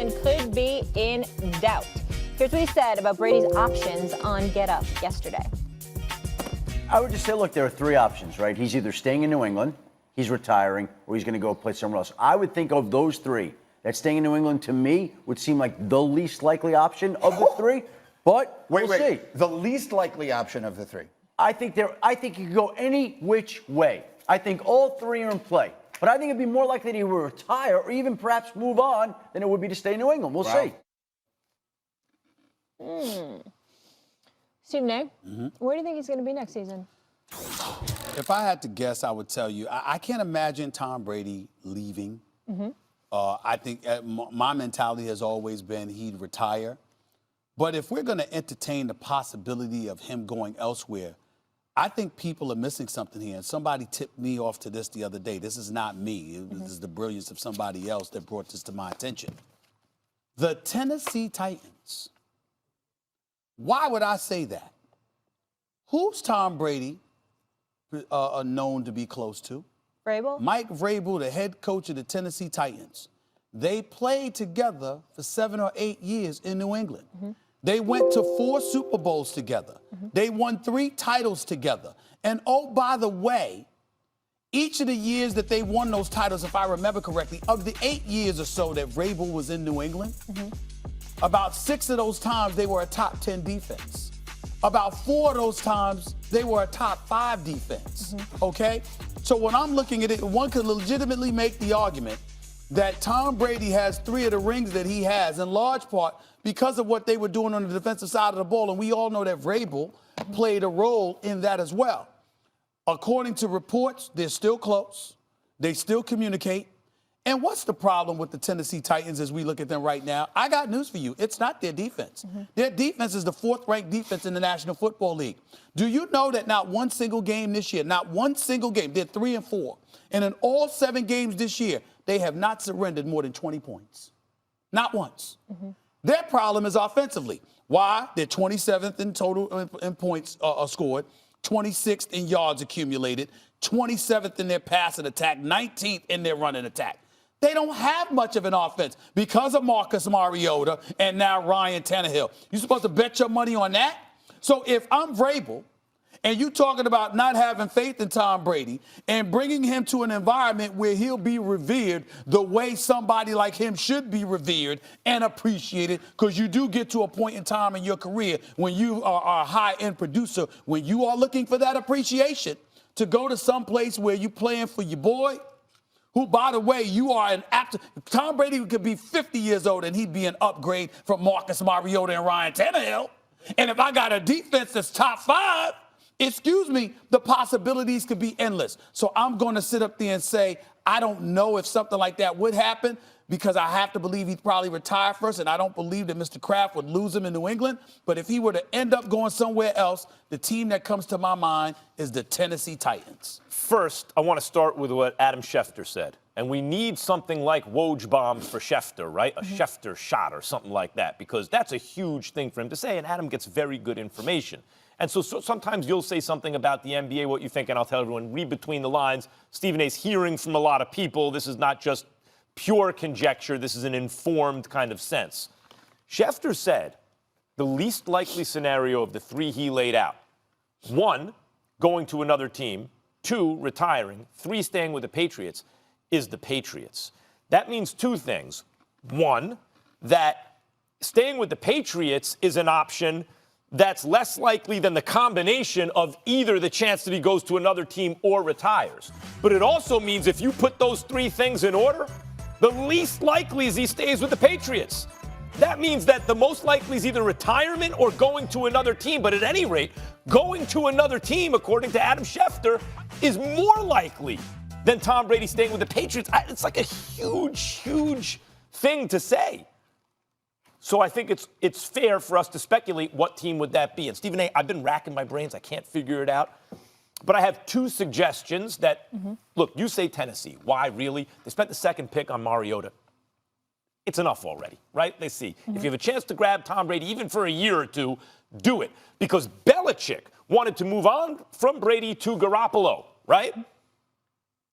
England could be in doubt. Here's what he said about Brady's options on Get Up yesterday. I would just say, look, there are three options, right? He's either staying in New England, he's retiring, or he's going to go play somewhere else. I would think of those three. That staying in New England, to me, would seem like the least likely option of the three. But we'll see. The least likely option of the three. I think he could go any which way. I think all three are in play. But I think it'd be more likely that he would retire or even perhaps move on than it would be to stay in New England. We'll see. Stephen A., where do you think he's going to be next season? If I had to guess, I would tell you, I can't imagine Tom Brady leaving. I think my mentality has always been he'd retire. But if we're going to entertain the possibility of him going elsewhere, I think people are missing something here. And somebody tipped me off to this the other day. This is not me. This is the brilliance of somebody else that brought this to my attention. The Tennessee Titans. Why would I say that? Who's Tom Brady known to be close to? Vrabel? Mike Vrabel, the head coach of the Tennessee Titans. They played together for 7 or 8 years in New England. They went to 4 Super Bowls together. They won 3 titles together. And oh, by the way, each of the years that they won those titles, if I remember correctly, of the 8 years or so that Vrabel was in New England, about 6 of those times they were a top 10 defense. About 4 of those times they were a top 5 defense. Okay? So when I'm looking at it, one could legitimately make the argument that Tom Brady has 3 of the rings that he has, in large part because of what they were doing on the defensive side of the ball. And we all know that Vrabel played a role in that as well. According to reports, they're still close. They still communicate. And what's the problem with the Tennessee Titans as we look at them right now? I got news for you. It's not their defense. Their defense is the 4th-ranked defense in the National Football League. Do you know that not one single game this year, not one single game, they're 3-4, and in all 7 games this year, they have not surrendered more than 20 points. Not once. Their problem is offensively. Why? They're 27th in total in points scored, 26th in yards accumulated, 27th in their passing attack, 19th in their running attack. They don't have much of an offense because of Marcus Mariota and now Ryan Tannehill. You supposed to bet your money on that? So if I'm Vrabel and you talking about not having faith in Tom Brady and bringing him to an environment where he'll be revered the way somebody like him should be revered and appreciated, because you do get to a point in time in your career when you are a high-end producer, when you are looking for that appreciation, to go to some place where you're playing for your boy, who, by the way, you are an Tom Brady could be 50 years old and he'd be an upgrade from Marcus Mariota and Ryan Tannehill. And if I got a defense that's top 5, excuse me, the possibilities could be endless. So I'm going to sit up there and say, I don't know if something like that would happen, because I have to believe he'd probably retire first, and I don't believe that Mr. Kraft would lose him in New England. But if he were to end up going somewhere else, the team that comes to my mind is the Tennessee Titans. First, I want to start with what Adam Schefter said. And we need something like Woj bombs for Schefter, right? A Schefter shot or something like that, because that's a huge thing for him to say, and Adam gets very good information. And so sometimes you'll say something about the NBA, what you think, and I'll tell everyone, read between the lines. Stephen A's hearing from a lot of people. This is not just pure conjecture. This is an informed kind of sense. Schefter said the least likely scenario of the 3 he laid out: 1, going to another team; 2, retiring; 3, staying with the Patriots, is the Patriots. That means 2 things. 1, that staying with the Patriots is an option that's less likely than the combination of either the chance that he goes to another team or retires. But it also means if you put those 3 things in order, the least likely is he stays with the Patriots. That means that the most likely is either retirement or going to another team. But at any rate, going to another team, according to Adam Schefter, is more likely than Tom Brady staying with the Patriots. It's like a huge, huge thing to say. So I think it's fair for us to speculate what team would that be. And Stephen A., I've been racking my brains. I can't figure it out. But I have 2 suggestions that, look, you say Tennessee. Why, really? They spent the 2nd pick on Mariota. It's enough already, right? They see. If you have a chance to grab Tom Brady, even for a year or 2, do it. Because Belichick wanted to move on from Brady to Garoppolo, right?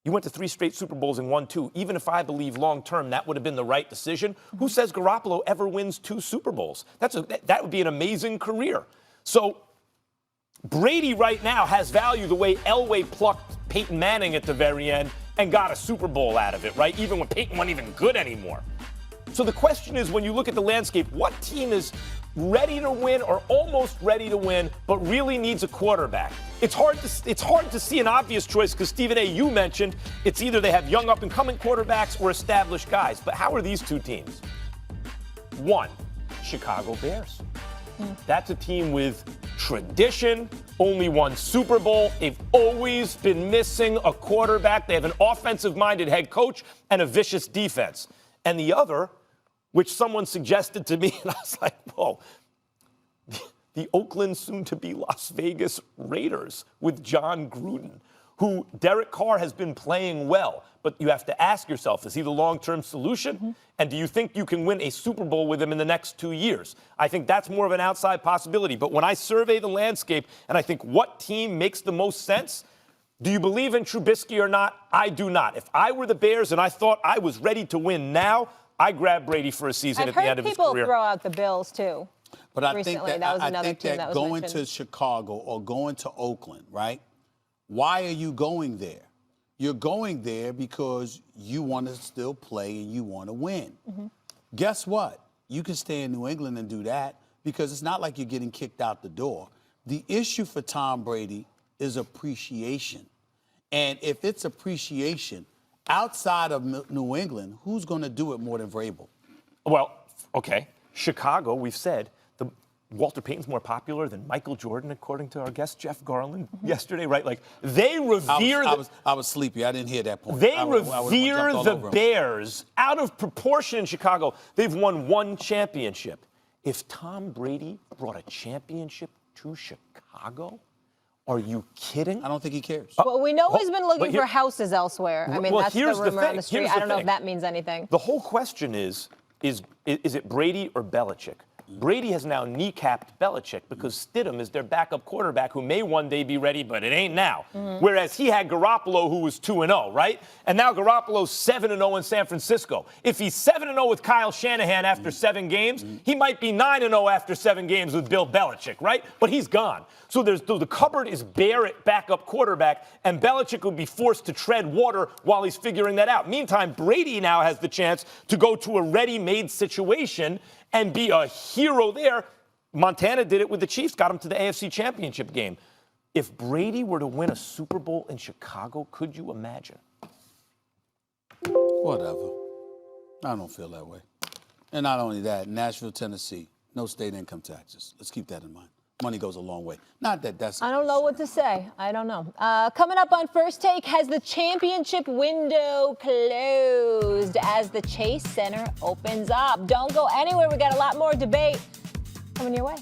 You went to 3 straight Super Bowls and won 2. Even if I believe long-term that would have been the right decision, who says Garoppolo ever wins 2 Super Bowls? That would be an amazing career. So Brady right now has value the way Elway plucked Peyton Manning at the very end and got a Super Bowl out of it, right? Even when Peyton wasn't even good anymore. So the question is, when you look at the landscape, what team is ready to win or almost ready to win, but really needs a quarterback? It's hard to see an obvious choice because, Stephen A., you mentioned it's either they have young up-and-coming quarterbacks or established guys. But how are these two teams? 1, Chicago Bears. That's a team with tradition, only one Super Bowl. They've always been missing a quarterback. They have an offensive-minded head coach and a vicious defense. And the other, which someone suggested to me, and I was like, whoa, the Oakland, soon-to-be Las Vegas Raiders with John Gruden, who Derek Carr has been playing well. But you have to ask yourself, is he the long-term solution? And do you think you can win a Super Bowl with him in the next 2 years? I think that's more of an outside possibility. But when I survey the landscape and I think what team makes the most sense, do you believe in Trubisky or not? I do not. If I were the Bears and I thought I was ready to win now, I grab Brady for a season at the end of his career. I've heard people throw out the Bills, too. But I Recently, think that was I another think team that that was going mentioned. to Chicago or going to Oakland, right? Why are you going there? You're going there because you want to still play and you want to win. Guess what? You can stay in New England and do that because it's not like you're getting kicked out the door. The issue for Tom Brady is appreciation. And if it's appreciation outside of New England, who's going to do it more than Vrabel? Well, okay. Chicago, we've said, Walter Payton's more popular than Michael Jordan, according to our guest Jeff Garland yesterday, right? Like, they revere I was sleepy. I didn't hear that point. They revere the Bears out of proportion in Chicago. They've won 1 championship. If Tom Brady brought a championship to Chicago, are you kidding? I don't think he cares. Well, we know he's been looking for houses elsewhere. I mean, that's the rumor on the street. I don't know if that means anything. The whole question is it Brady or Belichick? Brady has now kneecapped Belichick because Stidham is their backup quarterback who may one day be ready, but it ain't now. Whereas he had Garoppolo, who was 2-0, right? And now Garoppolo's 7-0 in San Francisco. If he's 7-0 with Kyle Shanahan after 7 games, he might be 9-0 after 7 games with Bill Belichick, right? But he's gone. So the cupboard is bare at backup quarterback, and Belichick will be forced to tread water while he's figuring that out. Meantime, Brady now has the chance to go to a ready-made situation and be a hero there. Montana did it with the Chiefs, got him to the AFC Championship game. If Brady were to win a Super Bowl in Chicago, could you imagine? Whatever. I don't feel that way. And not only that, Nashville, Tennessee, no state income taxes. Let's keep that in mind. Money goes a long way. Not that that's... I don't know what to say. I don't know. Coming up on First Take, has the championship window closed as the Chase Center opens up? Don't go anywhere. We got a lot more debate coming your way.